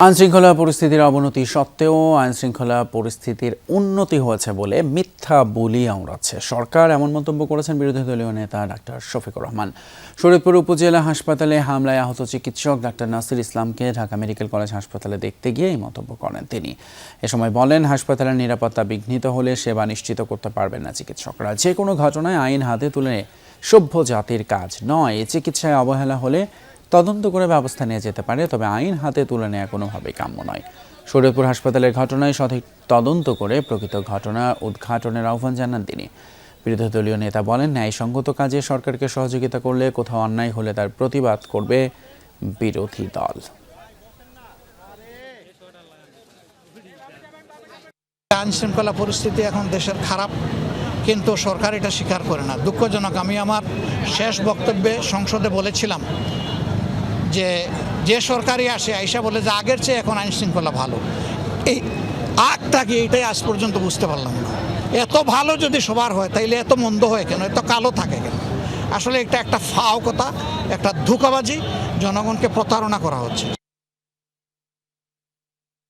আইনশৃঙ্খলা পরিস্থিতির অবনতি সত্ত্বেও আইনশৃঙ্খলা পরিস্থিতির উন্নতি হয়েছে বলে মিথ্যা বুলি আওড়াচ্ছে সরকার, এমন মন্তব্য করেছেন বিরোধী দলীয় নেতা ডাক্তার শফিকুর রহমান। শরীয়তপুর উপজেলা হাসপাতালে হামলায় আহত চিকিৎসক ডাক্তার নাসির ইসলামকে ঢাকা মেডিকেল কলেজ হাসপাতালে দেখতে গিয়ে এই মন্তব্য করেন তিনি। এ সময় বলেন, হাসপাতালের নিরাপত্তা বিঘ্নিত হলে সেবা নিশ্চিত করতে পারবেন না চিকিৎসকরা। যে কোনো ঘটনায় আইন হাতে তুলে সভ্য জাতির কাজ নয়। চিকিৎসায় অবহেলা হলে তদন্ত করে ব্যবস্থা নিয়ে যেতে পারে, তবে আইন হাতে তুলে নেওয়া কোনোভাবেই কাম্য নয়। শরীয়তপুর হাসপাতালের ঘটনায় সঠিক তদন্ত করে প্রকৃত ঘটনা উদ্ঘাটনের আহ্বান জানান তিনি। বিরোধী দলীয় নেতা বলেন, ন্যায়সঙ্গত কাজে সরকারকে সহযোগিতা করলে কোথাও অন্যায় হলে তার প্রতিবাদ করবে বিরোধী দল। আইন শৃঙ্খলা পরিস্থিতি এখন দেশের খারাপ, কিন্তু সরকার এটা স্বীকার করে না। দুঃখজনক। আমি আমার শেষ বক্তব্যে সংসদে বলেছিলাম যে সরকারই আসে আইসা বলে যে আগের চেয়ে এখন আইন শৃঙ্খলা ভালো। এই আগটাকে এইটাই আজ পর্যন্ত বুঝতে পারলাম না। এত ভালো যদি সবার হয় তাইলে এত মন্দ হয় কেন, এত কালো থাকে কেন? আসলে এটা একটা ফাও কথা, একটা ধোঁকাবাজি, জনগণকে প্রতারণা করা হচ্ছে।